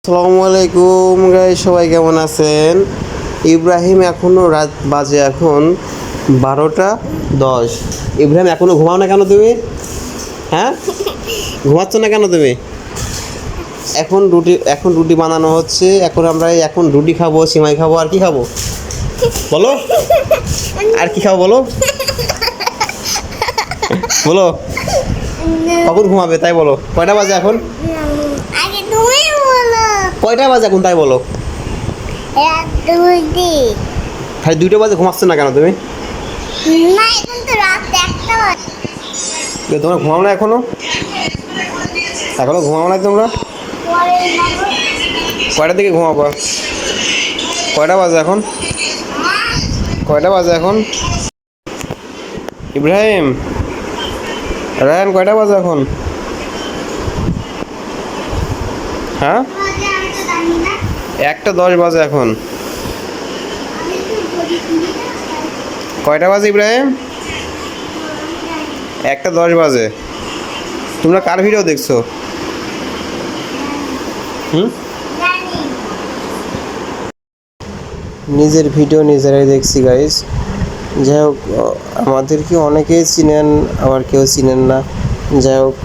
আসসালামু আলাইকুম গাইস, সবাই কেমন আছেন? ইব্রাহিম এখনও রাত বাজে এখন 12টা 10। ইব্রাহিম এখনও ঘুমাও না কেন তুমি? হ্যাঁ, ঘুমাচ্ছ না কেন তুমি? এখন রুটি বানানো হচ্ছে। এখন রুটি খাবো, সিমাই খাবো, আর কি খাবো বলো? আর কি খাবো বলো? বলো কখন ঘুমাবে তাই বলো? কয়টা বাজে এখন? কয়টা বাজে এখন তাই বলো? খালি 2টা বাজে, ঘুমাচ্ছ না কেন তুমি? তোমরা ঘুমাও না এখনো ঘুমাও না তোমরা? কয়টা থেকে ঘুমাবো? কয়টা বাজে এখন? ইব্রাহিম, রায়ান, কয়টা বাজে এখন? হ্যাঁ, 1টা 10 বাজে এখন। কয়টা বাজে ইব্রাহিম? 1টা 10 বাজে। তোমরা কার ভিডিও দেখছো? নিজের ভিডিও নিজেরাই দেখছি গাইস। যাই হোক, আমাদেরকে অনেকেই চিনেন, আবার কেউ চিনেন না। যাই হোক,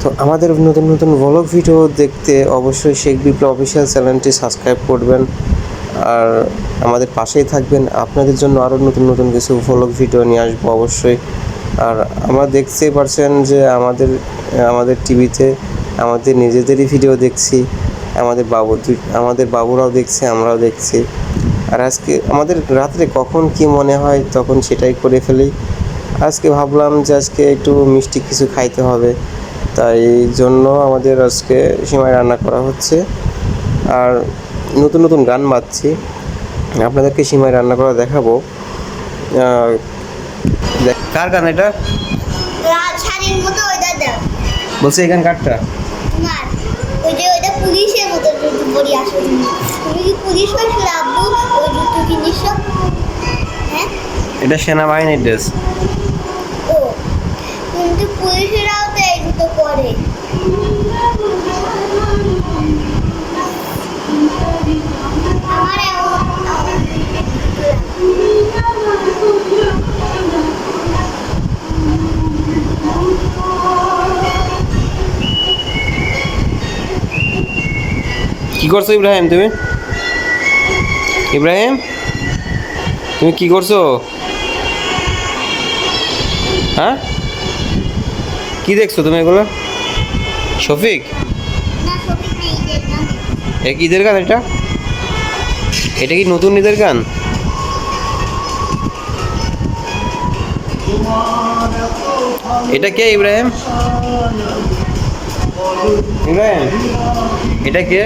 তো আমাদের নতুন নতুন ভ্লগ ভিডিও দেখতে অবশ্যই শেখ বিপ্লব অফিসিয়াল চ্যানেলটি সাবস্ক্রাইব করবেন আর আমাদের পাশেই থাকবেন। আপনাদের জন্য আরও নতুন নতুন কিছু ভ্লগ ভিডিও নিয়ে আসবো অবশ্যই। আর আমরা দেখতেই পারছেন যে আমাদের টিভিতে আমাদের নিজেদেরই ভিডিও দেখছি, আমাদের বাবুরাও দেখছে, আমরাও দেখছি। আর আজকে আমাদের রাত্রে কখন কি মনে হয় তখন সেটাই করে ফেলি। আজকে ভাবলাম যে আজকে একটু মিষ্টি কিছু খাইতে হবে, তাই জন্য আমাদের আজকে সিমাই রান্না করা হচ্ছে আর নতুন নতুন গান বাজছি। আপনাদেরকে সিমাই রান্না করা দেখাবো। কার গান এটা? বলছি এই গান কারটা? পুলিশের মতো বলি আসলে তুমি কি পুলিশ হয়েছিল আব্বু? ওই জুতো কিনিস? হ্যাঁ, এটা সেনাবাহিনীর ড্রেস। ও কিন্তু পুলিশেরাও তো এই জুতো পরে। কি করছো ইব্রাহিম তুমি? তুমি কি করছো? হ্যাঁ, কি দেখছো তুমি এগুলো? শফিক, এ কি ঈদের গান? এটা কি নতুন ঈদের গান? এটা কে ইব্রাহিম? এটা কে?